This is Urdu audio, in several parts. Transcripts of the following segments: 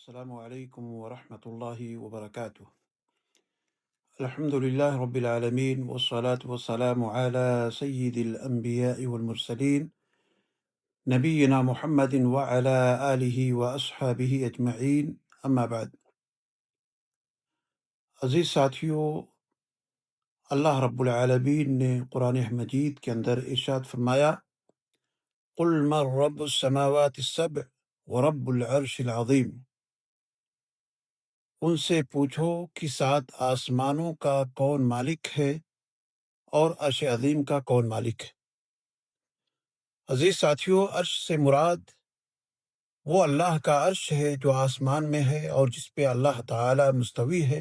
السلام علیکم ورحمۃ اللہ وبرکاتہ۔ الحمد للہ رب العالمین والصلاة والسلام علی سید الانبیاء والمرسلین نبینا محمد وعلی آلہ واصحابہ اجمعین، اما بعد۔ عزیز ساتھیو، اللہ رب العالمین نے قرآن مجید کے اندر ارشاد فرمایا، قل من رب السماوات السبع ورب العرش العظیم۔ ان سے پوچھو کہ 7 آسمانوں کا کون مالک ہے اور عرش عظیم کا کون مالک ہے۔ عزیز ساتھیو، عرش سے مراد وہ اللہ کا عرش ہے جو آسمان میں ہے اور جس پہ اللہ تعالی مستوی ہے،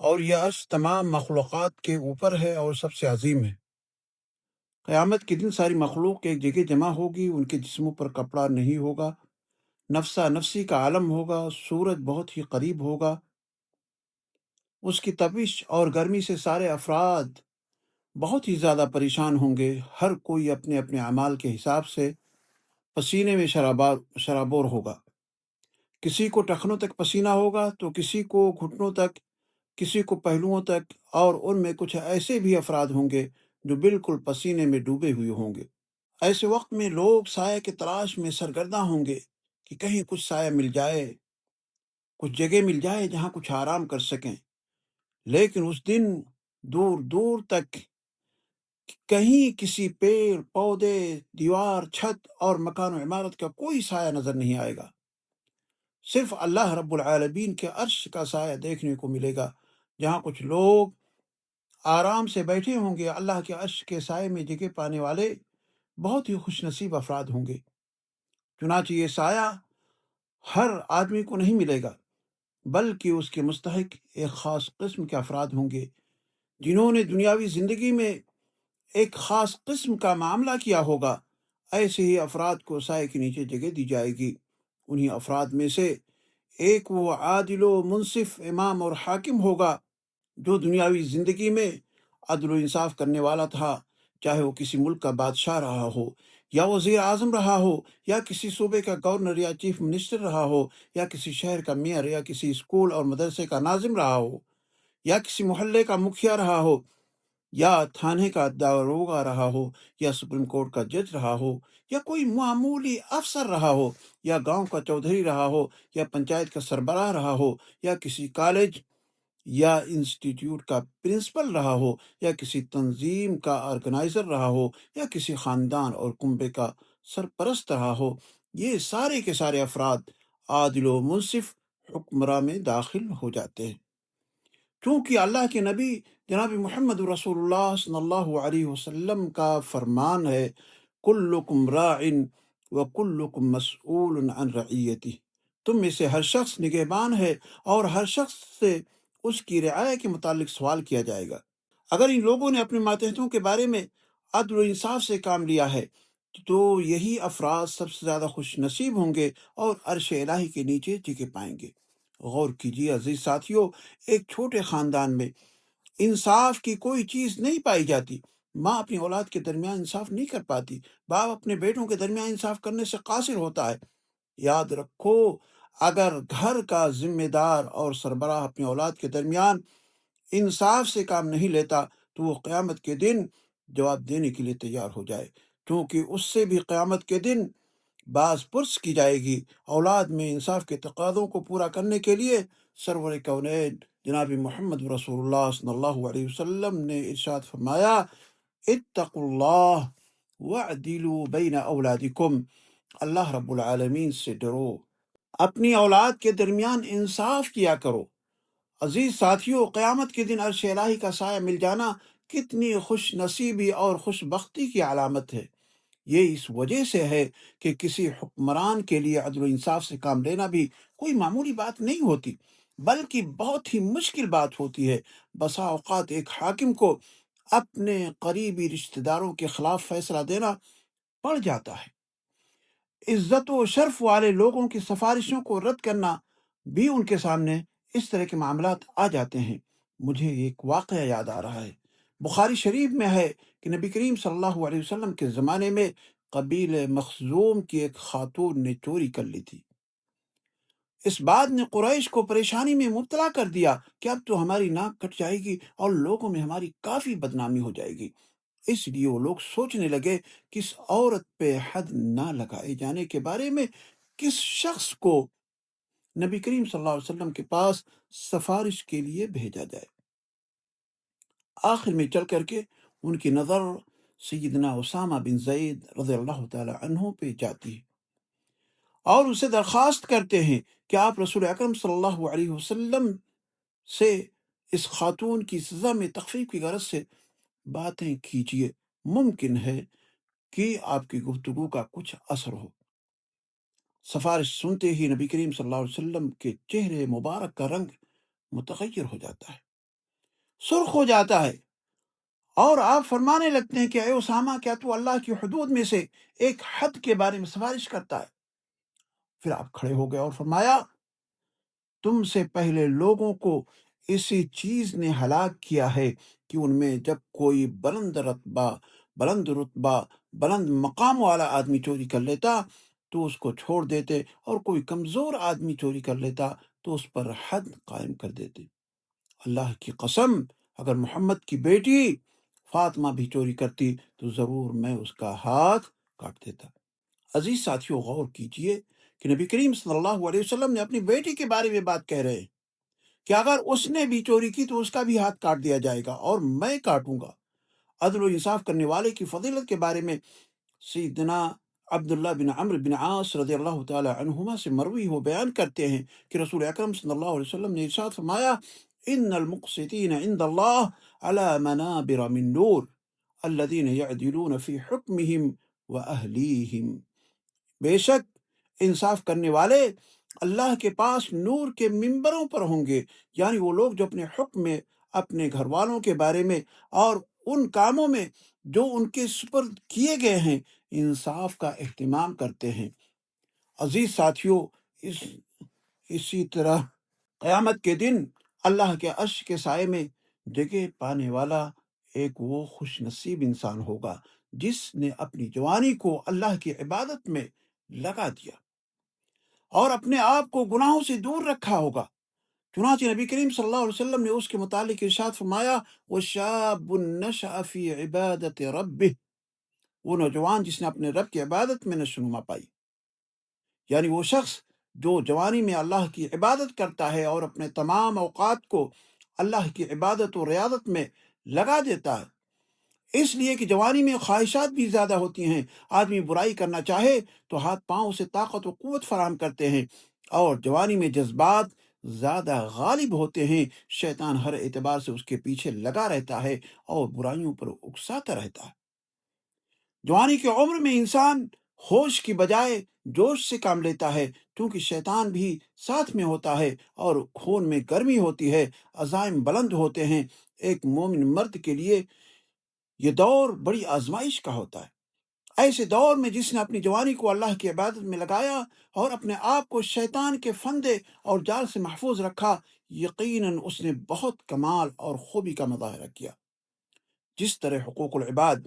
اور یہ عرش تمام مخلوقات کے اوپر ہے اور سب سے عظیم ہے۔ قیامت کے دن ساری مخلوق ایک جگہ جمع ہوگی، ان کے جسموں پر کپڑا نہیں ہوگا، نفسا نفسی کا عالم ہوگا، سورج بہت ہی قریب ہوگا، اس کی تپش اور گرمی سے سارے افراد بہت ہی زیادہ پریشان ہوں گے۔ ہر کوئی اپنے اپنے اعمال کے حساب سے پسینے میں شرابور ہوگا۔ کسی کو ٹخنوں تک پسینہ ہوگا تو کسی کو گھٹنوں تک، کسی کو پہلوؤں تک، اور ان میں کچھ ایسے بھی افراد ہوں گے جو بالکل پسینے میں ڈوبے ہوئے ہوں گے۔ ایسے وقت میں لوگ سایہ کی تلاش میں سرگرداں ہوں گے کہ کہیں کچھ سایہ مل جائے، کچھ جگہ مل جائے جہاں کچھ آرام کر سکیں۔ لیکن اس دن دور دور تک کہیں کسی پیڑ، پودے، دیوار، چھت اور مکان و عمارت کا کوئی سایہ نظر نہیں آئے گا۔ صرف اللہ رب العالمین کے عرش کا سایہ دیکھنے کو ملے گا، جہاں کچھ لوگ آرام سے بیٹھے ہوں گے۔ اللہ کے عرش کے سائے میں جگہ پانے والے بہت ہی خوش نصیب افراد ہوں گے۔ چنانچہ یہ سایہ ہر آدمی کو نہیں ملے گا، بلکہ اس کے مستحق ایک خاص قسم کے افراد ہوں گے، جنہوں نے دنیاوی زندگی میں ایک خاص قسم کا معاملہ کیا ہوگا۔ ایسے ہی افراد کو سائے کے نیچے جگہ دی جائے گی۔ انہی افراد میں سے ایک وہ عادل و منصف امام اور حاکم ہوگا جو دنیاوی زندگی میں عدل و انصاف کرنے والا تھا، چاہے وہ کسی ملک کا بادشاہ رہا ہو، یا وزیر اعظم رہا ہو، یا کسی صوبے کا گورنر یا چیف منسٹر رہا ہو، یا کسی شہر کا میئر، یا کسی اسکول اور مدرسے کا ناظم رہا ہو، یا کسی محلے کا مکھیا رہا ہو، یا تھانے کا داروغہ رہا ہو، یا سپریم کورٹ کا جج رہا ہو، یا کوئی معمولی افسر رہا ہو، یا گاؤں کا چودھری رہا ہو، یا پنچایت کا سربراہ رہا ہو، یا کسی کالج یا انسٹیٹیوٹ کا پرنسپل رہا ہو، یا کسی تنظیم کا آرگنائزر رہا ہو، یا کسی خاندان اور کنبے کا سرپرست رہا ہو، یہ سارے کے سارے افراد عادل و منصف حکمراں میں داخل ہو جاتے ہیں۔ چونکہ اللہ کے نبی جناب محمد رسول اللہ صلی اللہ علیہ وسلم کا فرمان ہے، کلکم راع وکلکم مسئول عن رعیتہ، تم میں سے ہر شخص نگہبان ہے اور ہر شخص سے اس کی رعایت کے متعلق سوال کیا جائے گا۔ اگر ان لوگوں نے اپنے ماتحتوں کے بارے میں عدل و انصاف سے کام لیا ہے تو یہی افراد سب سے زیادہ خوش نصیب ہوں گے اور عرش الہی کے نیچے جگہ پائیں گے۔ غور کیجیے عزیز ساتھیو، ایک چھوٹے خاندان میں انصاف کی کوئی چیز نہیں پائی جاتی۔ ماں اپنی اولاد کے درمیان انصاف نہیں کر پاتی، باپ اپنے بیٹوں کے درمیان انصاف کرنے سے قاصر ہوتا ہے۔ یاد رکھو، اگر گھر کا ذمہ دار اور سربراہ اپنی اولاد کے درمیان انصاف سے کام نہیں لیتا تو وہ قیامت کے دن جواب دینے کے لیے تیار ہو جائے، کیونکہ اس سے بھی قیامت کے دن باز پرس کی جائے گی۔ اولاد میں انصاف کے تقاضوں کو پورا کرنے کے لیے سرور کونین جناب محمد رسول اللہ صلی اللہ علیہ وسلم نے ارشاد فرمایا، اتقوا اللہ واعدلوا بین اولادکم، اللہ رب العالمین سے ڈرو، اپنی اولاد کے درمیان انصاف کیا کرو۔ عزیز ساتھیو، قیامت کے دن عرش الہی کا سایہ مل جانا کتنی خوش نصیبی اور خوش بختی کی علامت ہے۔ یہ اس وجہ سے ہے کہ کسی حکمران کے لیے عدل و انصاف سے کام لینا بھی کوئی معمولی بات نہیں ہوتی، بلکہ بہت ہی مشکل بات ہوتی ہے۔ بسا اوقات ایک حاکم کو اپنے قریبی رشتہ داروں کے خلاف فیصلہ دینا پڑ جاتا ہے۔ عزت و شرف والے لوگوں کی سفارشوں کو رد کرنا بھی ان کے سامنے اس طرح کے معاملات آ جاتے ہیں۔ مجھے ایک واقعہ یاد آ رہا ہے، بخاری شریف میں ہے کہ نبی کریم صلی اللہ علیہ وسلم کے زمانے میں قبیل مخزوم کی ایک خاتون نے چوری کر لی تھی۔ اس بات نے قریش کو پریشانی میں مبتلا کر دیا کہ اب تو ہماری ناک کٹ جائے گی اور لوگوں میں ہماری کافی بدنامی ہو جائے گی۔ اس لیے وہ لوگ سوچنے لگے کہ اس عورت پہ حد نہ لگائے جانے کے بارے میں کس شخص کو نبی کریم صلی اللہ علیہ وسلم کے پاس سفارش کے لیے بھیجا جائے۔ آخر میں چل کر کے ان کی نظر سیدنا اسامہ بن زید رضی اللہ تعالی عنہ پہ جاتی ہے اور اسے درخواست کرتے ہیں کہ آپ رسول اکرم صلی اللہ علیہ وسلم سے اس خاتون کی سزا میں تخفیف کی غرض سے باتیں کیجیے، ممکن ہے کہ آپ کی گفتگو کا کچھ اثر ہو۔ سفارش سنتے ہی نبی کریم صلی اللہ علیہ وسلم کے چہرے مبارک کا رنگ متغیر ہو جاتا ہے، سرخ ہو جاتا ہے، اور آپ فرمانے لگتے ہیں کہ اے اسامہ، کیا تو اللہ کی حدود میں سے ایک حد کے بارے میں سفارش کرتا ہے؟ پھر آپ کھڑے ہو گئے اور فرمایا، تم سے پہلے لوگوں کو اسی چیز نے ہلاک کیا ہے کہ ان میں جب کوئی بلند رتبہ بلند مقام والا آدمی چوری کر لیتا تو اس کو چھوڑ دیتے، اور کوئی کمزور آدمی چوری کر لیتا تو اس پر حد قائم کر دیتے۔ اللہ کی قسم، اگر محمد کی بیٹی فاطمہ بھی چوری کرتی تو ضرور میں اس کا ہاتھ کاٹ دیتا۔ عزیز ساتھیوں، غور کیجئے کہ نبی کریم صلی اللہ علیہ وسلم نے اپنی بیٹی کے بارے میں بات کہہ رہے ہیں کہ اگر اس نے بھی چوری کی تو اس کا بھی ہاتھ کاٹ دیا جائے گا اور میں کاٹوں گا۔ عدل و انصاف کرنے والے کی فضیلت کے بارے میں سیدنا عبداللہ بن عمرو بن عاص رضی اللہ تعالی عنہما سے مروی ہو بیان کرتے ہیں کہ رسول اکرم صلی اللہ علیہ وسلم نے ارشاد فرمایا، ان المقسطین عند اللہ علی منابر من نور الذین یعدلون فی حکمہم واہلیہم۔ بے شک انصاف کرنے والے اللہ کے پاس نور کے ممبروں پر ہوں گے، یعنی وہ لوگ جو اپنے حکم میں، اپنے گھر والوں کے بارے میں اور ان کاموں میں جو ان کے سپرد کیے گئے ہیں انصاف کا اہتمام کرتے ہیں۔ عزیز ساتھیوں، اسی طرح قیامت کے دن اللہ کے عرش کے سائے میں جگہ پانے والا ایک وہ خوش نصیب انسان ہوگا جس نے اپنی جوانی کو اللہ کی عبادت میں لگا دیا اور اپنے آپ کو گناہوں سے دور رکھا ہوگا۔ چنانچہ نبی کریم صلی اللہ علیہ وسلم نے اس کے متعلق ارشاد فرمایا، وَشَابٌ نَشَأَ فِي عِبَادَةِ رَبِّهِ، وہ نوجوان جس نے اپنے رب کی عبادت میں نشوونما پائی، یعنی وہ شخص جو جوانی میں اللہ کی عبادت کرتا ہے اور اپنے تمام اوقات کو اللہ کی عبادت و ریاضت میں لگا دیتا ہے۔ اس لیے کہ جوانی میں خواہشات بھی زیادہ ہوتی ہیں، آدمی برائی کرنا چاہے تو ہاتھ پاؤں اسے طاقت و قوت فراہم کرتے ہیں، اور جوانی میں جذبات زیادہ غالب ہوتے ہیں، شیطان ہر اعتبار سے اس کے پیچھے لگا رہتا ہے اور برائیوں پر اکساتا رہتا ہے۔ جوانی کی عمر میں انسان ہوش کی بجائے جوش سے کام لیتا ہے، کیونکہ شیطان بھی ساتھ میں ہوتا ہے اور خون میں گرمی ہوتی ہے، عزائم بلند ہوتے ہیں۔ ایک مومن مرد کے لیے یہ دور بڑی آزمائش کا ہوتا ہے۔ ایسے دور میں جس نے اپنی جوانی کو اللہ کی عبادت میں لگایا اور اپنے آپ کو شیطان کے فندے اور جال سے محفوظ رکھا، یقیناً اس نے بہت کمال اور خوبی کا مظاہرہ کیا۔ جس طرح حقوق العباد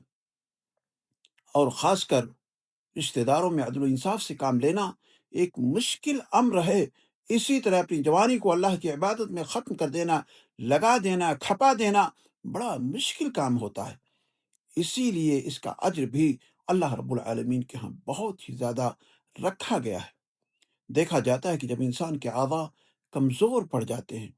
اور خاص کر رشتہ داروں میں عدل و انصاف سے کام لینا ایک مشکل امر ہے، اسی طرح اپنی جوانی کو اللہ کی عبادت میں ختم کر دینا، لگا دینا، کھپا دینا بڑا مشکل کام ہوتا ہے۔ اسی لیے اس کا اجر بھی اللہ رب العالمین کے ہاں بہت ہی زیادہ رکھا گیا ہے۔ دیکھا جاتا ہے کہ جب انسان کے اعضاء کمزور پڑ جاتے ہیں،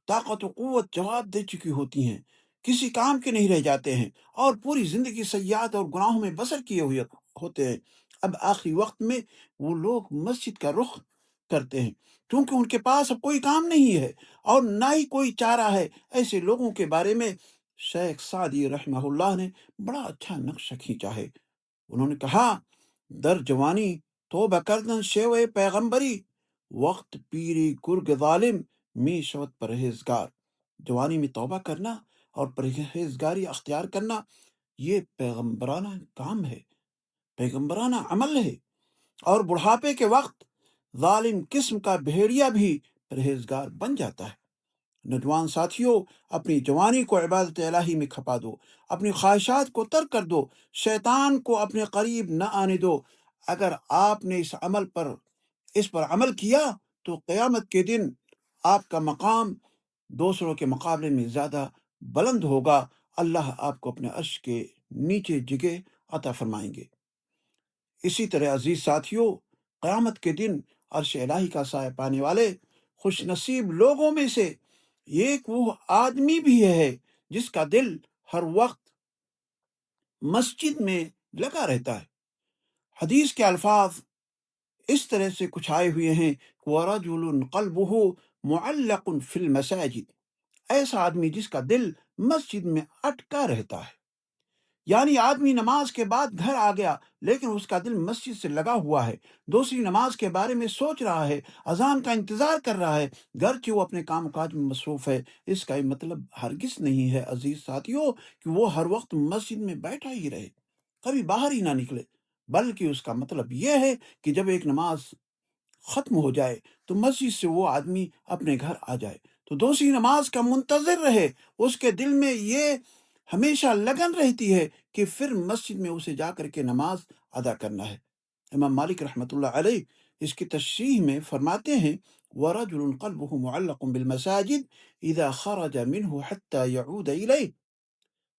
طاقت و قوت جواب دے چکی ہوتی ہیں، کسی کام کے نہیں رہ جاتے ہیں اور پوری زندگی سیئات اور گناہوں میں بسر کیے ہوئے ہوتے ہیں، اب آخری وقت میں وہ لوگ مسجد کا رخ کرتے ہیں کیونکہ ان کے پاس اب کوئی کام نہیں ہے اور نہ ہی کوئی چارہ ہے۔ ایسے لوگوں کے بارے میں شیخ سعدی رحمہ اللہ نے بڑا اچھا نقشہ کھینچا ہے۔ انہوں نے کہا، در جوانی توبہ کردن شیوے پیغمبری، وقت پیری گرگ ظالم می شوت پرہیزگار۔ جوانی میں توبہ کرنا اور پرہیزگاری اختیار کرنا یہ پیغمبرانہ کام ہے، پیغمبرانہ عمل ہے، اور بڑھاپے کے وقت ظالم قسم کا بھیڑیا بھی پرہیزگار بن جاتا ہے۔ نوجوان ساتھیوں، اپنی جوانی کو عبادت الہی میں کھپا دو، اپنی خواہشات کو ترک کر دو، شیطان کو اپنے قریب نہ آنے دو۔ اگر آپ نے اس پر عمل کیا تو قیامت کے دن آپ کا مقام دوسروں کے مقابلے میں زیادہ بلند ہوگا۔ اللہ آپ کو اپنے عرش کے نیچے جگہ عطا فرمائیں گے۔ اسی طرح عزیز ساتھیوں، قیامت کے دن عرش الہی کا سایہ پانے والے خوش نصیب لوگوں میں سے ایک وہ آدمی بھی ہے جس کا دل ہر وقت مسجد میں لگا رہتا ہے۔ حدیث کے الفاظ اس طرح سے کچھ آئے ہوئے ہیں، وَرَجُلٌ قَلْبُهُ مُعَلَّقٌ فِي الْمَسَاجِدِ، ایسا آدمی جس کا دل مسجد میں اٹکا رہتا ہے، یعنی آدمی نماز کے بعد گھر آ گیا لیکن اس کا دل مسجد سے لگا ہوا ہے، دوسری نماز کے بارے میں سوچ رہا ہے، اذان کا انتظار کر رہا ہے، گرچہ وہ اپنے کام کاج میں مصروف ہے۔ اس کا یہ مطلب ہرگز نہیں ہے عزیز ساتھیوں کہ وہ ہر وقت مسجد میں بیٹھا ہی رہے، کبھی باہر ہی نہ نکلے، بلکہ اس کا مطلب یہ ہے کہ جب ایک نماز ختم ہو جائے تو مسجد سے وہ آدمی اپنے گھر آ جائے تو دوسری نماز کا منتظر رہے، اس کے دل میں یہ ہمیشہ لگن رہتی ہے کہ پھر مسجد میں اسے جا کر کے نماز ادا کرنا ہے۔ امام مالک رحمۃ اللہ علیہ اس کی تشریح میں فرماتے ہیں، وَرَجُلٌ قَلْبُهُ مُعَلَّقٌ بِالْمَسَاجِدِ إِذَا خَرَجَ مِنْهُ حَتَّى يَعُودَ إِلَيْهِ،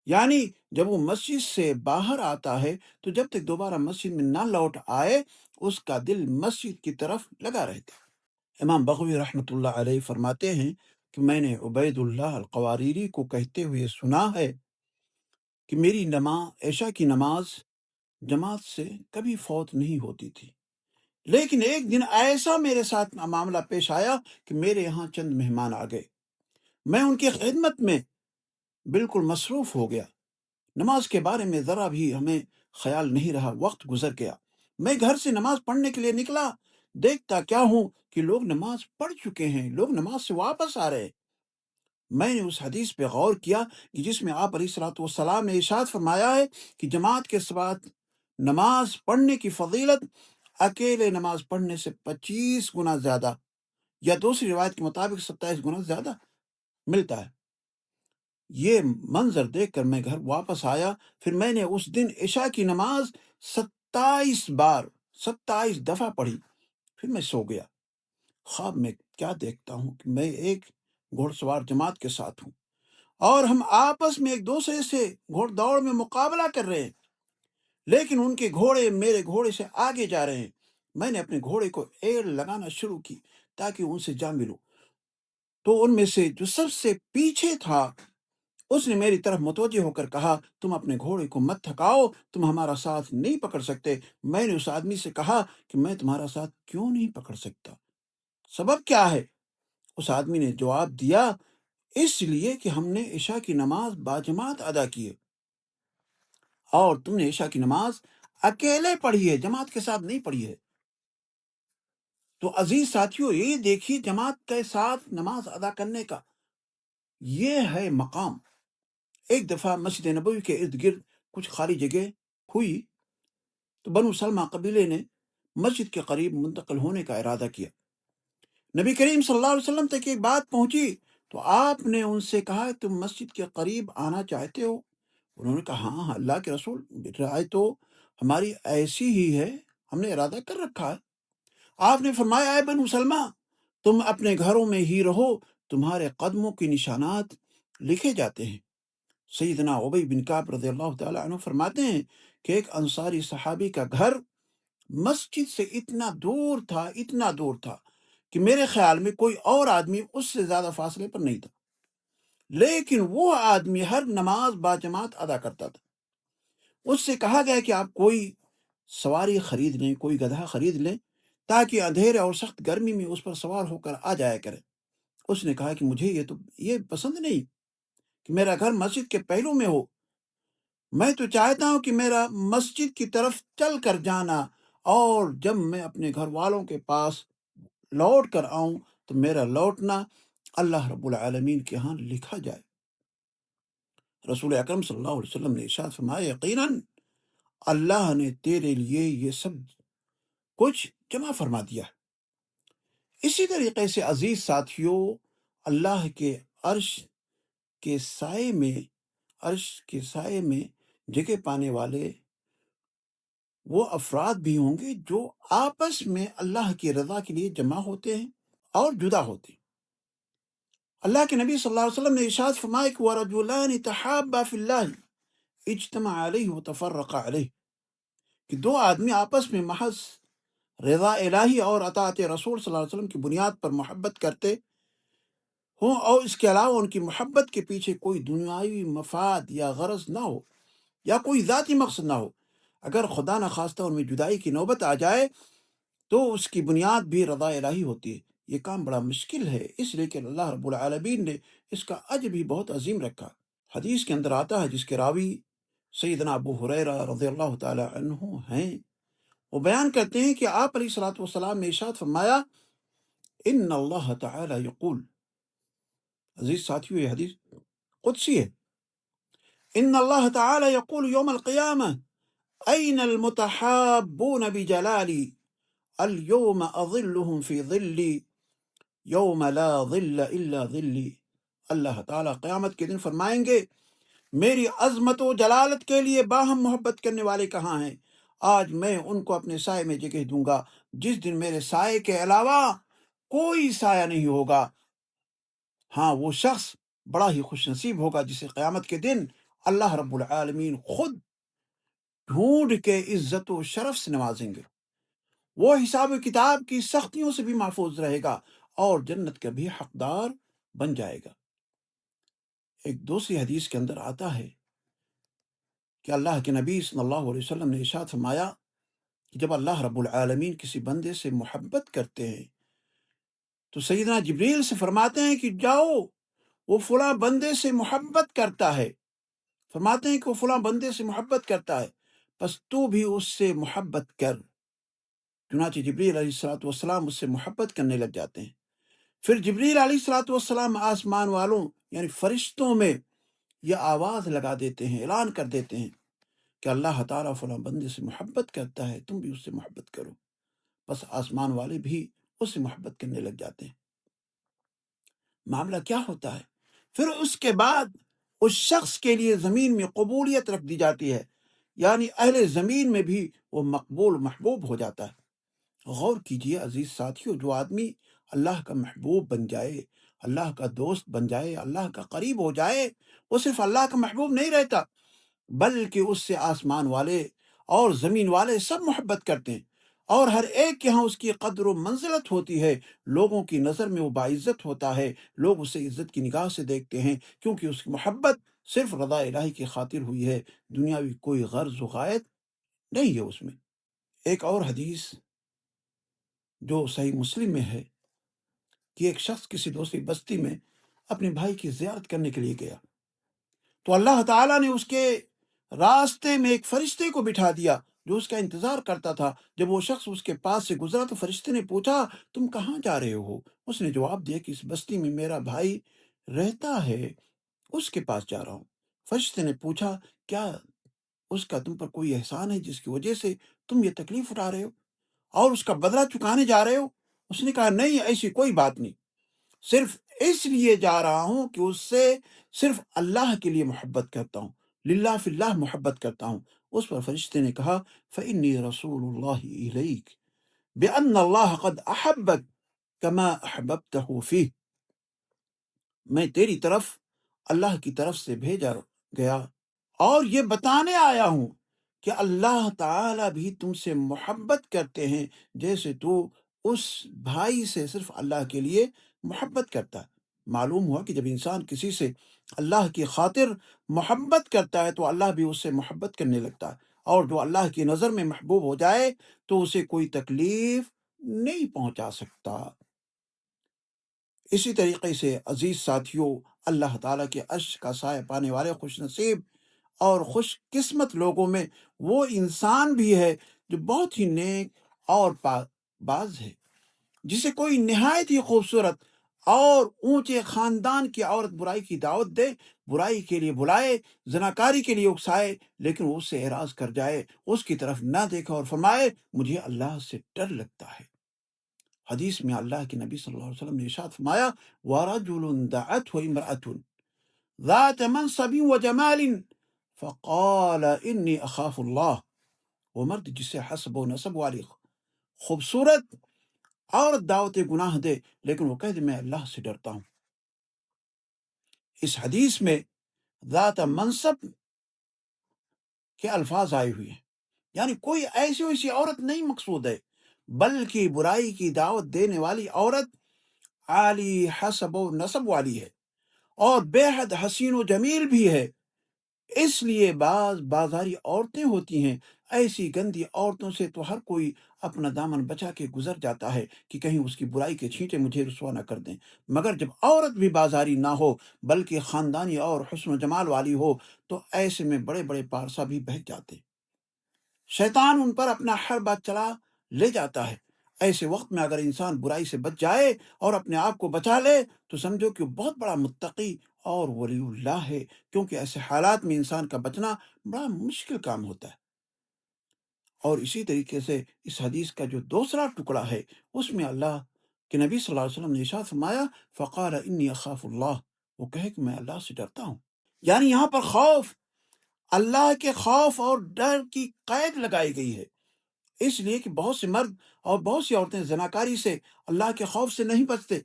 یعنی جب وہ مسجد سے باہر آتا ہے تو جب تک دوبارہ مسجد میں نہ لوٹ آئے اس کا دل مسجد کی طرف لگا رہتا ہے۔ امام بغوی رحمۃ اللہ علیہ فرماتے ہیں کہ میں نے عبید اللہ القواریری کو کہتے ہوئے سنا ہے کہ میری عشاء کی نماز جماعت سے کبھی فوت نہیں ہوتی تھی، لیکن ایک دن ایسا میرے ساتھ معاملہ پیش آیا کہ میرے یہاں چند مہمان آ گئے، میں ان کی خدمت میں بالکل مصروف ہو گیا، نماز کے بارے میں ذرا بھی ہمیں خیال نہیں رہا، وقت گزر گیا، میں گھر سے نماز پڑھنے کے لیے نکلا، دیکھتا کیا ہوں کہ لوگ نماز پڑھ چکے ہیں، لوگ نماز سے واپس آ رہے ہیں۔ میں نے اس حدیث پہ غور کیا کہ جس میں آپ علیہ الصلوۃ والسلام نے ارشاد فرمایا ہے کہ جماعت کے ساتھ نماز پڑھنے کی فضیلت اکیلے نماز پڑھنے سے 25 گنا زیادہ، یا دوسری روایت کے مطابق 27 گنا زیادہ ملتا ہے۔ یہ منظر دیکھ کر میں گھر واپس آیا، پھر میں نے اس دن عشاء کی نماز 27 دفعہ پڑھی، پھر میں سو گیا۔ خواب میں کیا دیکھتا ہوں کہ میں ایک گھوڑ سوار جماعت کے ساتھ ہوں اور ہم آپس میں ایک دوسرے سے گھوڑ دوڑ میں مقابلہ کر رہے ہیں، لیکن ان کے گھوڑے میرے گھوڑے سے آگے جا رہے ہیں۔ میں نے اپنے گھوڑے کو ایڑ لگانا شروع کی تاکہ ان سے جا ملوں، تو ان میں سے جو سب سے پیچھے تھا اس نے میری طرف متوجہ ہو کر کہا، تم اپنے گھوڑے کو مت تھکاؤ، تم ہمارا ساتھ نہیں پکڑ سکتے۔ میں نے اس آدمی سے کہا کہ میں تمہارا ساتھ کیوں نہیں پکڑ سکتا، سبب کیا ہے؟ اس آدمی نے جواب دیا، اس لیے کہ ہم نے عشاء کی نماز باجماعت ادا کی ہے اور تم نے عشاء کی نماز اکیلے پڑھی ہے، جماعت کے ساتھ نہیں پڑھی ہے۔ تو عزیز ساتھیوں، یہ دیکھیے جماعت کے ساتھ نماز ادا کرنے کا یہ ہے مقام۔ ایک دفعہ مسجد نبوی کے ارد گرد کچھ خالی جگہ ہوئی تو بنو سلمہ قبیلے نے مسجد کے قریب منتقل ہونے کا ارادہ کیا۔ نبی کریم صلی اللہ علیہ وسلم تک ایک بات پہنچی تو آپ نے ان سے کہا، تم مسجد کے قریب آنا چاہتے ہو؟ انہوں نے کہا، ہاں اللہ کے رسول، رائے تو ہماری ایسی ہی ہے، ہم نے ارادہ کر رکھا ہے۔ آپ نے فرمایا، اے بنو سلمہ، تم اپنے گھروں میں ہی رہو، تمہارے قدموں کے نشانات لکھے جاتے ہیں۔ سیدنا ابی بن کعب رضی اللہ تعالیٰ عنہ فرماتے ہیں کہ ایک انصاری صحابی کا گھر مسجد سے اتنا دور تھا کہ میرے خیال میں کوئی اور آدمی اس سے زیادہ فاصلے پر نہیں تھا، لیکن وہ آدمی ہر نماز باجماعت ادا کرتا تھا۔ اس سے کہا گیا کہ آپ کوئی سواری خرید لیں، کوئی گدھا خرید لیں تاکہ اندھیرے اور سخت گرمی میں اس پر سوار ہو کر آ جایا کرے۔ اس نے کہا کہ مجھے یہ پسند نہیں کہ میرا گھر مسجد کے پہلو میں ہو، میں تو چاہتا ہوں کہ میرا مسجد کی طرف چل کر جانا، اور جب میں اپنے گھر والوں کے پاس لوٹ کر آؤں تو میرا لوٹنا اللہ رب العالمین کے ہاں لکھا جائے۔ رسول اکرم صلی اللہ علیہ وسلم نے ارشاد فرمایا، یقیناً اللہ نے تیرے لیے یہ سب کچھ جمع فرما دیا ہے۔ اسی طریقے سے عزیز ساتھیوں، اللہ کے عرش کے سائے میں جگہ پانے والے وہ افراد بھی ہوں گے جو آپس میں اللہ کی رضا کے لیے جمع ہوتے ہیں اور جدا ہوتے ہیں۔ اللہ کے نبی صلی اللہ علیہ وسلم نے ارشاد فرمایا کہ وَرَجُلَانِ تَحَابَّا فِي اللَّهِ اجْتَمَعَ عَلَيْهِ وَتَفَرَّقَ عَلَيْهِ، کہ دو آدمی آپس میں محض رضا الہی اور اطاعت رسول صلی اللہ علیہ وسلم کی بنیاد پر محبت کرتے ہوں، اور اس کے علاوہ ان کی محبت کے پیچھے کوئی دنیاوی مفاد یا غرض نہ ہو یا کوئی ذاتی مقصد نہ ہو، اگر خدا نخواستہ ان میں جدائی کی نوبت آ جائے تو اس کی بنیاد بھی رضا الہی ہوتی ہے۔ یہ کام بڑا مشکل ہے، اس لیے کہ اللہ رب العالمین نے اس کا اجر بھی بہت عظیم رکھا۔ حدیث کے اندر آتا ہے، جس کے راوی سیدنا ابو ہریرہ رضی اللہ تعالی عنہ ہیں، وہ بیان کرتے ہیں کہ آپ علیہ الصلوۃ والسلام نے ارشاد فرمایا ان اللہ تعالی یقول، عزیز ساتھیو یہ حدیث قدسی ہے، ان اللہ تعالی یقول یوم القیامہ این المتحابون بجلالی اليوم اظلهم فی ظلی یوم لا ظل الا ظلی۔ اللہ تعالیٰ قیامت کے دن فرمائیں گے میری عظمت و جلالت کے لیے باہم محبت کرنے والے کہاں ہیں؟ آج میں ان کو اپنے سائے میں جگہ دوں گا، جس دن میرے سائے کے علاوہ کوئی سایہ نہیں ہوگا۔ ہاں، وہ شخص بڑا ہی خوش نصیب ہوگا جسے قیامت کے دن اللہ رب العالمین خود ڈھونڈ کے عزت و شرف سے نوازیں گے۔ وہ حساب و کتاب کی سختیوں سے بھی محفوظ رہے گا اور جنت کا بھی حقدار بن جائے گا۔ ایک دوسری حدیث کے اندر آتا ہے کہ اللہ کے نبی صلی اللہ علیہ وسلم نے ارشاد فرمایا کہ جب اللہ رب العالمین کسی بندے سے محبت کرتے ہیں تو سیدنا جبریل سے فرماتے ہیں کہ جاؤ، وہ فلاں بندے سے محبت کرتا ہے، فرماتے ہیں کہ وہ فلاں بندے سے محبت کرتا ہے، پس تو بھی اس سے محبت کر۔ چنانچہ جبریل علیہ الصلوۃ والسلام اس سے محبت کرنے لگ جاتے ہیں۔ پھر جبریل علیہ الصلوۃ والسلام آسمان والوں یعنی فرشتوں میں یہ آواز لگا دیتے ہیں، اعلان کر دیتے ہیں کہ اللہ تعالیٰ فلاں بندے سے محبت کرتا ہے، تم بھی اس سے محبت کرو۔ بس آسمان والے بھی اس سے محبت کرنے لگ جاتے ہیں۔ معاملہ کیا ہوتا ہے؟ پھر اس کے بعد اس شخص کے لیے زمین میں قبولیت رکھ دی جاتی ہے، یعنی اہل زمین میں بھی وہ مقبول محبوب ہو جاتا ہے۔ غور کیجئے عزیز ساتھیو، جو آدمی اللہ کا محبوب بن جائے، اللہ کا دوست بن جائے، اللہ کا قریب ہو جائے، وہ صرف اللہ کا محبوب نہیں رہتا بلکہ اس سے آسمان والے اور زمین والے سب محبت کرتے ہیں، اور ہر ایک کے ہاں اس کی قدر و منزلت ہوتی ہے۔ لوگوں کی نظر میں وہ باعزت ہوتا ہے، لوگ اسے عزت کی نگاہ سے دیکھتے ہیں، کیونکہ اس کی محبت صرف رضا الہی کی خاطر ہوئی ہے، دنیاوی کوئی غرض و غایت نہیں ہے اس میں۔ ایک اور حدیث جو صحیح مسلم میں ہے کہ ایک شخص کسی دوسری بستی میں اپنے بھائی کی زیارت کرنے کے لیے گیا تو اللہ تعالیٰ نے اس کے راستے میں ایک فرشتے کو بٹھا دیا جو اس کا انتظار کرتا تھا۔ جب وہ شخص اس کے پاس سے گزرا تو فرشتے نے پوچھا تم کہاں جا رہے ہو؟ اس نے جواب دیا کہ اس بستی میں میرا بھائی رہتا ہے، اس کے پاس جا رہا ہوں۔ فرشتے نے پوچھا کیا اس کا تم پر کوئی احسان ہے جس کی وجہ سے تم یہ تکلیف اٹھا رہے ہو اور اس کا بدلہ چکانے جا رہے ہو؟ اس نے کہا نہیں، ایسی کوئی بات نہیں، صرف اس لیے جا رہا ہوں کہ اس سے صرف اللہ کے لیے محبت کرتا ہوں، للہ فی اللہ محبت کرتا ہوں۔ اس پر فرشتے نے کہا فإنی رسول اللہ الیک بأن اللہ قد احبک کما احببتہ فیہ، میں تیری طرف اللہ کی طرف سے بھیجا گیا اور یہ بتانے آیا ہوں کہ اللہ تعالیٰ بھی تم سے محبت کرتے ہیں جیسے تو اس بھائی سے صرف اللہ کے لیے محبت کرتا ہے۔ معلوم ہوا کہ جب انسان کسی سے اللہ کی خاطر محبت کرتا ہے تو اللہ بھی اس سے محبت کرنے لگتا ہے، اور جو اللہ کی نظر میں محبوب ہو جائے تو اسے کوئی تکلیف نہیں پہنچا سکتا۔ اسی طریقے سے عزیز ساتھیوں، اللہ تعالیٰ کے عرش کا سایہ پانے والے خوش نصیب اور خوش قسمت لوگوں میں وہ انسان بھی ہے جو بہت ہی نیک اور پاک باز ہے، جسے کوئی نہایت ہی خوبصورت اور اونچے خاندان کی عورت برائی کی دعوت دے، برائی کے لیے بلائے، زناکاری کے لیے اکسائے، لیکن وہ اس سے اعراض کر جائے، اس کی طرف نہ دیکھے اور فرمائے مجھے اللہ سے ڈر لگتا ہے۔ حدیث میں اللہ کے نبی صلی اللہ علیہ وسلم نے ارشاد فرمایا وَرَجُلٌ دَعَتْهُ امْرَأَةٌ ذَاتَ مَنْصَبٍ وَجَمَالٍ فَقَالَ إِنِّي أَخَافُ اللَّهِ، وہ مرد جسے حسب و نسب والی خوبصورت عورت دعوت گناہ دے لیکن وہ کہہ دے میں اللہ سے ڈرتا ہوں۔ اس حدیث میں ذات منصب کے الفاظ آئے ہوئے ہیں، یعنی کوئی ایسی ویسی عورت نہیں مقصود ہے، بلکہ برائی کی دعوت دینے والی عورت عالی حسب و نسب والی ہے اور بے حد حسین و جمیل بھی ہے۔ اس لیے بعض بازاری عورتیں ہوتی ہیں، ایسی گندی عورتوں سے تو ہر کوئی اپنا دامن بچا کے گزر جاتا ہے کہ کہیں اس کی برائی کے چھینٹے مجھے رسوا نہ کر دیں، مگر جب عورت بھی بازاری نہ ہو بلکہ خاندانی اور حسن و جمال والی ہو تو ایسے میں بڑے بڑے پارسا بھی بہک جاتے، شیطان ان پر اپنا ہر بات چلا لے جاتا ہے۔ ایسے وقت میں اگر انسان برائی سے بچ جائے اور اپنے آپ کو بچا لے تو سمجھو کہ وہ بہت بڑا متقی اور ولی اللہ ہے، کیونکہ ایسے حالات میں انسان کا بچنا بڑا مشکل کام ہوتا ہے۔ اور اسی طریقے سے اس حدیث کا جو دوسرا ٹکڑا ہے اس میں اللہ کے نبی صلی اللہ علیہ وسلم نے ارشاد فرمایا فقال انی اخاف اللہ، وہ کہے کہ میں اللہ سے ڈرتا ہوں، یعنی یہاں پر خوف، اللہ کے خوف اور ڈر کی قید لگائی گئی ہے، اس لیے کہ بہت سے مرد اور بہت سی عورتیں زناکاری سے اللہ کے خوف سے نہیں بچتے،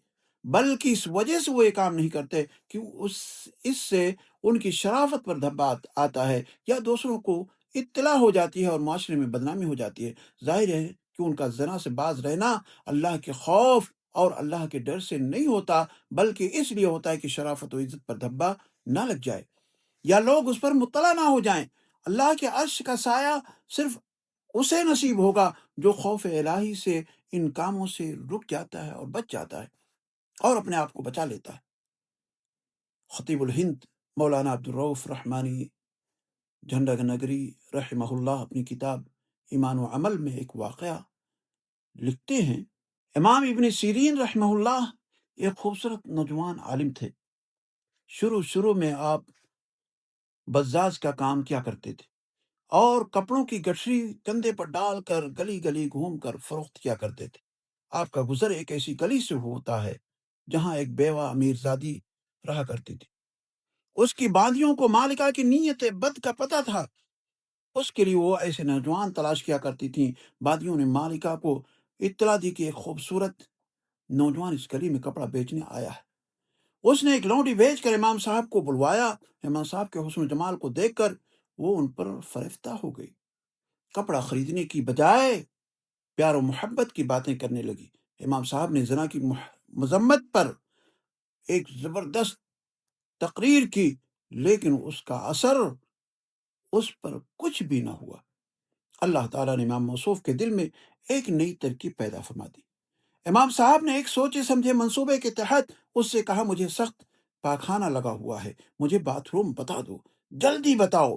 بلکہ اس وجہ سے وہ یہ کام نہیں کرتے کہ اس سے ان کی شرافت پر دھبا آتا ہے یا دوسروں کو اطلاع ہو جاتی ہے اور معاشرے میں بدنامی ہو جاتی ہے۔ ظاہر ہے کہ ان کا زنا سے باز رہنا اللہ کے خوف اور اللہ کے ڈر سے نہیں ہوتا، بلکہ اس لیے ہوتا ہے کہ شرافت و عزت پر دھبا نہ لگ جائے یا لوگ اس پر مطلع نہ ہو جائیں۔ اللہ کے عرش کا سایہ صرف اسے نصیب ہوگا جو خوف الہی سے ان کاموں سے رک جاتا ہے اور بچ جاتا ہے اور اپنے آپ کو بچا لیتا ہے۔ خطیب الہند مولانا عبدالرؤف رحمانی جھنڈا نگری رحمہ اللہ اپنی کتاب ایمان و عمل میں ایک واقعہ لکھتے ہیں، امام ابن سیرین رحمہ اللہ ایک خوبصورت نوجوان عالم تھے۔ شروع میں آپ بزاز کا کام کیا کرتے تھے اور کپڑوں کی گٹھری کندھے پر ڈال کر گلی گلی گھوم کر فروخت کیا کرتے تھے۔ آپ کا گزر ایک ایسی گلی سے ہوتا ہے جہاں ایک بیوہ امیر زادی رہا کرتی تھی، اس کی باندیوں کو مالکہ کی نیت بد کا پتہ تھا، اس کے لیے وہ ایسے نوجوان تلاش کیا کرتی تھیں۔ باندیوں نے مالکہ کو اطلاع دی کہ ایک خوبصورت نوجوان اس گلی میں کپڑا بیچنے آیا ہے۔ اس نے ایک لونڈی بھیج کر امام صاحب کو بلوایا۔ امام صاحب کے حسن و جمال کو دیکھ کر وہ ان پر فریفتہ ہو گئی، کپڑا خریدنے کی بجائے پیار و محبت کی باتیں کرنے لگی۔ امام صاحب نے زنا کی مذمت پر ایک زبردست تقریر کی، لیکن اس کا اثر اس پر کچھ بھی نہ ہوا۔ اللہ تعالیٰ نے امام موصوف کے دل میں ایک نئی ترکیب پیدا فرما دی۔ امام صاحب نے ایک سوچے سمجھے منصوبے کے تحت اس سے کہا مجھے سخت پاخانہ لگا ہوا ہے، مجھے باتھ روم بتا دو، جلدی بتاؤ۔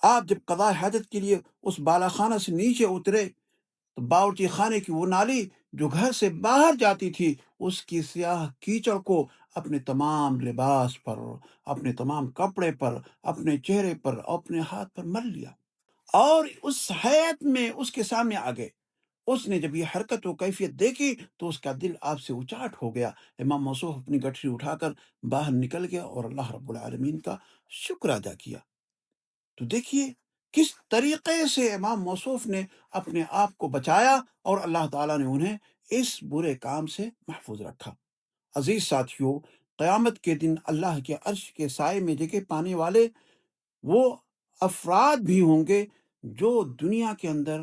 آپ جب قضاء حاجت کے لیے اس بالا خانہ سے نیچے اترے تو باورچی خانے کی وہ نالی جو گھر سے باہر جاتی تھی اس کی سیاہ کیچڑ کو اپنے تمام لباس پر، اپنے تمام کپڑے پر، اپنے چہرے پر، اپنے ہاتھ پر مل لیا اور اس حیات میں اس کے سامنے آ گئے۔ اس نے جب یہ حرکت و کیفیت دیکھی تو اس کا دل آپ سے اچاٹ ہو گیا۔ امام موصوف اپنی گٹھری اٹھا کر باہر نکل گیا اور اللہ رب العالمین کا شکر ادا کیا۔ تو دیکھیے کس طریقے سے امام موصوف نے اپنے آپ کو بچایا اور اللہ تعالیٰ نے انہیں اس برے کام سے محفوظ رکھا۔ عزیز ساتھیوں، قیامت کے دن اللہ کے عرش کے سائے میں جگہ پانے والے وہ افراد بھی ہوں گے جو دنیا کے اندر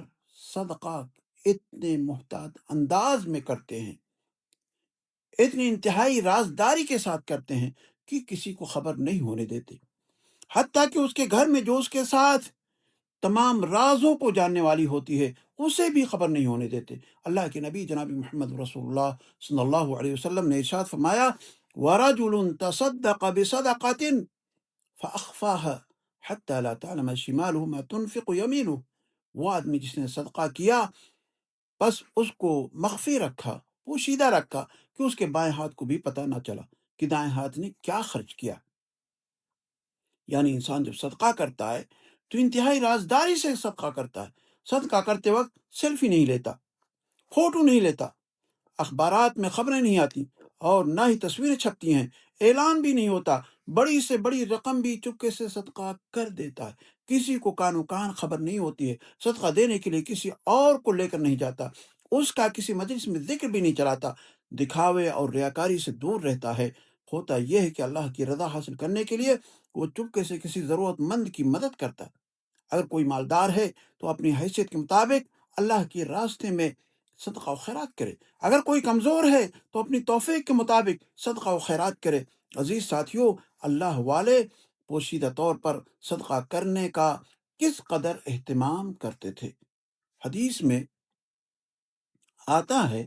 صدقہ اتنے محتاط انداز میں کرتے ہیں، اتنی انتہائی رازداری کے ساتھ کرتے ہیں کہ کسی کو خبر نہیں ہونے دیتے، حتیٰ کہ اس کے گھر میں جو اس کے ساتھ تمام رازوں کو جاننے والی ہوتی ہے اسے بھی خبر نہیں ہونے دیتے۔ اللہ کے نبی جناب محمد رسول اللہ صلی اللہ علیہ وسلم نے ارشاد فرمایا وَرَجُلٌ تَصَدَّقَ بِصَدَقَةٍ فَأَخْفَاهَا حَتَّى لَا تَعْلَمَ شِمَالُهُ مَا تُنْفِقُ يَمِينُهُ، وہ آدمی جس نے صدقہ کیا بس اس کو مخفی رکھا، پوشیدہ رکھا کہ اس کے بائیں ہاتھ کو بھی پتہ نہ چلا کہ دائیں ہاتھ نے کیا خرچ کیا۔ یعنی انسان جب صدقہ کرتا ہے تو انتہائی رازداری سے صدقہ کرتا ہے۔ صدقہ کرتے وقت سیلفی نہیں لیتا، فوٹو نہیں لیتا، اخبارات میں خبریں نہیں آتی اور نہ ہی تصویریں چھپتی ہیں، اعلان بھی نہیں ہوتا، بڑی سے بڑی رقم بھی چپکے سے صدقہ کر دیتا ہے، کسی کو کان و کان خبر نہیں ہوتی ہے، صدقہ دینے کے لیے کسی اور کو لے کر نہیں جاتا، اس کا کسی مجلس میں ذکر بھی نہیں چلاتا، دکھاوے اور ریاکاری سے دور رہتا ہے۔ ہوتا یہ ہے کہ اللہ کی رضا حاصل کرنے کے لیے وہ چپکے سے کسی ضرورت مند کی مدد کرتا ہے۔ اگر کوئی مالدار ہے تو اپنی حیثیت کے مطابق اللہ کے راستے میں صدقہ و خیرات کرے، اگر کوئی کمزور ہے تو اپنی توفیق کے مطابق صدقہ و خیرات کرے۔ عزیز ساتھیوں، اللہ والے پوشیدہ طور پر صدقہ کرنے کا کس قدر اہتمام کرتے تھے۔ حدیث میں آتا ہے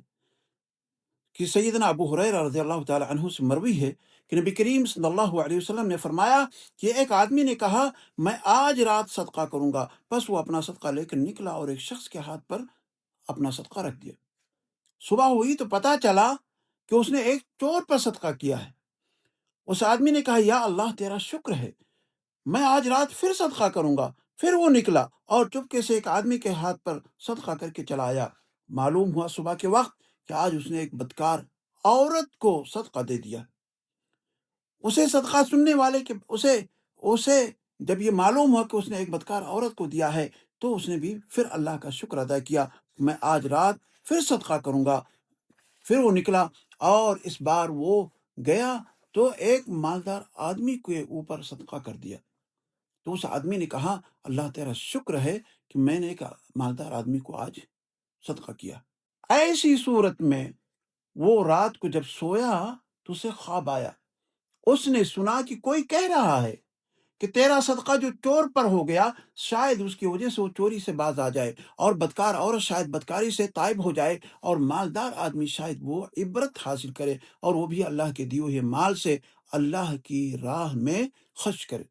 کہ سیدنا ابو ہریرہ رضی اللہ تعالی عنہ سے مروی ہے کہ نبی کریم صلی اللہ علیہ وسلم نے فرمایا کہ ایک آدمی نے کہا میں آج رات صدقہ کروں گا، بس وہ اپنا صدقہ لے کر نکلا اور ایک شخص کے ہاتھ پر اپنا صدقہ رکھ دیا۔ صبح ہوئی تو پتہ چلا کہ اس نے ایک چور پر صدقہ کیا ہے۔ اس آدمی نے کہا یا اللہ تیرا شکر ہے، میں آج رات پھر صدقہ کروں گا۔ پھر وہ نکلا اور چپکے سے ایک آدمی کے ہاتھ پر صدقہ کر کے چلا آیا۔ معلوم ہوا صبح کے وقت کہ آج اس نے ایک بدکار عورت کو صدقہ دے دیا۔ اسے صدقہ سننے والے کے اسے جب یہ معلوم ہوا کہ اس نے ایک بدکار عورت کو دیا ہے تو اس نے بھی پھر اللہ کا شکر ادا کیا، میں آج رات پھر صدقہ کروں گا۔ پھر وہ نکلا اور اس بار وہ گیا تو ایک مالدار آدمی کے اوپر صدقہ کر دیا۔ تو اس آدمی نے کہا اللہ تیرا شکر ہے کہ میں نے ایک مالدار آدمی کو آج صدقہ کیا۔ ایسی صورت میں وہ رات کو جب سویا تو اسے خواب آیا۔ اس نے سنا کہ کوئی کہہ رہا ہے کہ تیرا صدقہ جو چور پر ہو گیا شاید اس کی وجہ سے وہ چوری سے باز آ جائے، اور بدکار عورت شاید بدکاری سے تائب ہو جائے، اور مالدار آدمی شاید وہ عبرت حاصل کرے اور وہ بھی اللہ کے دیے ہوئے مال سے اللہ کی راہ میں خرچ کرے۔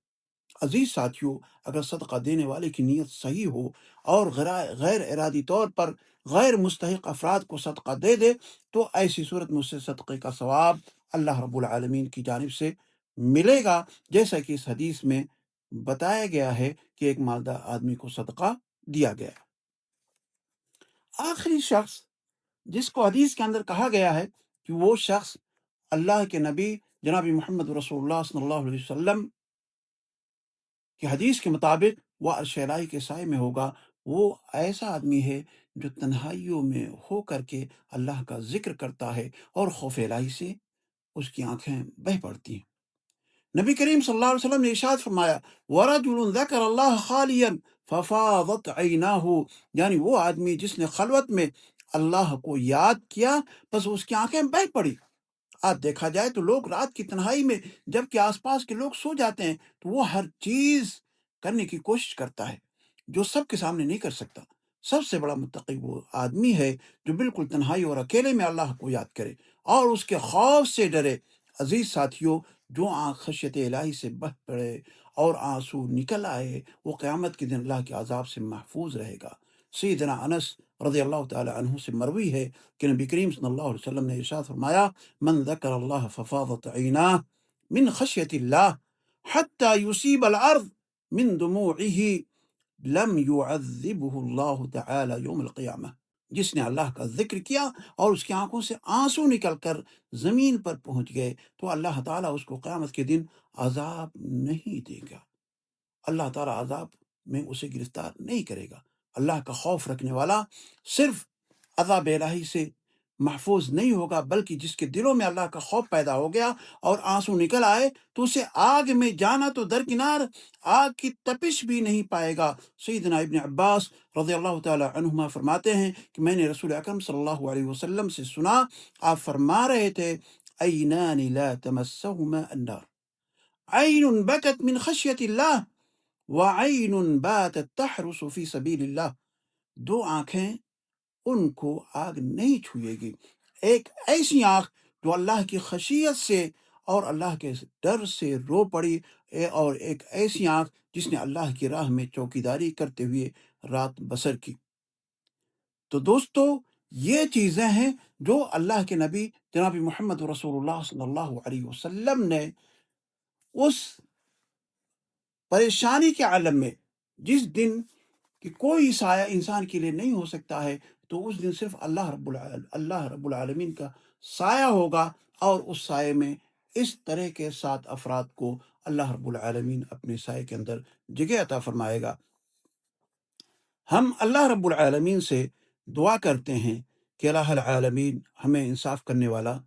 عزیز ساتھیوں، اگر صدقہ دینے والے کی نیت صحیح ہو اور غیر ارادی طور پر غیر مستحق افراد کو صدقہ دے دے تو ایسی صورت میں اسے صدقے کا ثواب اللہ رب العالمین کی جانب سے ملے گا، جیسا کہ اس حدیث میں بتایا گیا ہے کہ ایک مالدار آدمی کو صدقہ دیا گیا۔ آخری شخص جس کو حدیث کے اندر کہا گیا ہے کہ وہ شخص اللہ کے نبی جناب محمد رسول اللہ صلی اللہ علیہ وسلم کہ حدیث کے مطابق وہ عرش الہی کے سائے میں ہوگا، وہ ایسا آدمی ہے جو تنہائیوں میں ہو کر کے اللہ کا ذکر کرتا ہے اور خوف الہی سے اس کی آنکھیں بہہ پڑتی ہیں۔ نبی کریم صلی اللہ علیہ وسلم نے ارشاد فرمایا وَرَجُلٌ ذَكَرَ اللَّهَ خَالِيًا فَفَاضَتْ عَيْنَاهُ، یعنی وہ آدمی جس نے خلوت میں اللہ کو یاد کیا بس اس کی آنکھیں بہہ پڑی۔ آج دیکھا جائے تو لوگ رات کی تنہائی میں جب کہ آس پاس کے لوگ سو جاتے ہیں تو وہ ہر چیز کرنے کی کوشش کرتا ہے جو سب کے سامنے نہیں کر سکتا۔ سب سے بڑا متقی وہ آدمی ہے جو بالکل تنہائی اور اکیلے میں اللہ کو یاد کرے اور اس کے خوف سے ڈرے۔ عزیز ساتھیوں، جو آنکھ خشیت الہی سے بہہ پڑے اور آنسو نکل آئے وہ قیامت کے دن اللہ کے عذاب سے محفوظ رہے گا۔ سیدنا انس رضی اللہ تعالی عنہ سے مروی ہے کہ نبی کریم صلی اللہ علیہ وسلم نے ارشاد فرمایا من ذکر اللہ ففاضت عیناہ من خشیت اللہ حتی یصیب الارض من دموعہ لم یعذبہ اللہ تعالی یوم القیامہ، جس نے اللہ کا ذکر کیا اور اس کی آنکھوں سے آنسو نکل کر زمین پر پہنچ گئے تو اللہ تعالیٰ اس کو قیامت کے دن عذاب نہیں دے گا، اللہ تعالیٰ عذاب میں اسے گرفتار نہیں کرے گا۔ اللہ کا خوف رکھنے والا صرف عذاب الہی سے محفوظ نہیں ہوگا بلکہ جس کے دلوں میں اللہ کا خوف پیدا ہو گیا اور آنسو نکل آئے تو اسے آگ میں جانا تو درکنار آگ کی تپش بھی نہیں پائے گا۔ سیدنا ابن عباس رضی اللہ تعالی عنہما فرماتے ہیں کہ میں نے رسول اکرم صلی اللہ علیہ وسلم سے سنا، آپ فرما رہے تھے عینان لا تمسہما النار، عین بکت من خشیت اللہ وعین باتت تحرس فی سبیل اللہ، دو آنکھیں ان کو آگ نہیں چھوئے گی، ایک ایسی آنکھ جو اللہ کی خشیت سے اور اللہ کے ڈر سے رو پڑی، اور ایک ایسی آنکھ جس نے اللہ کی راہ میں چوکیداری کرتے ہوئے رات بسر کی۔ تو دوستو، یہ چیزیں ہیں جو اللہ کے نبی جناب محمد رسول اللہ صلی اللہ علیہ وسلم نے اس پریشانی کے عالم میں جس دن کہ کوئی سایہ انسان کے لیے نہیں ہو سکتا ہے تو اس دن صرف اللہ رب العالمین کا سایہ ہوگا، اور اس سائے میں اس طرح کے 7 افراد کو اللہ رب العالمین اپنے سائے کے اندر جگہ عطا فرمائے گا۔ ہم اللہ رب العالمین سے دعا کرتے ہیں کہ الہ العالمین ہمیں انصاف کرنے والا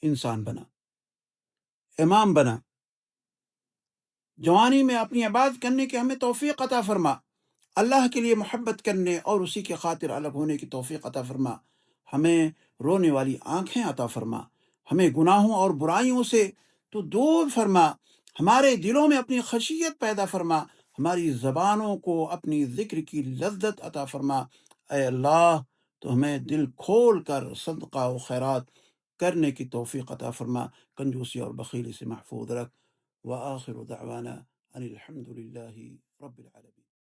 انسان بنا، امام بنا، جوانی میں اپنی عبادت کرنے کی ہمیں توفیق عطا فرما، اللہ کے لیے محبت کرنے اور اسی کی خاطر الگ ہونے کی توفیق عطا فرما، ہمیں رونے والی آنکھیں عطا فرما، ہمیں گناہوں اور برائیوں سے تو دور فرما، ہمارے دلوں میں اپنی خشیت پیدا فرما، ہماری زبانوں کو اپنی ذکر کی لذت عطا فرما۔ اے اللہ تو ہمیں دل کھول کر صدقہ و خیرات کرنے کی توفیق عطا فرما، کنجوسی اور بخیلی سے محفوظ رکھ۔ وآخر دعوانا ان الحمد للہ رب العالمین۔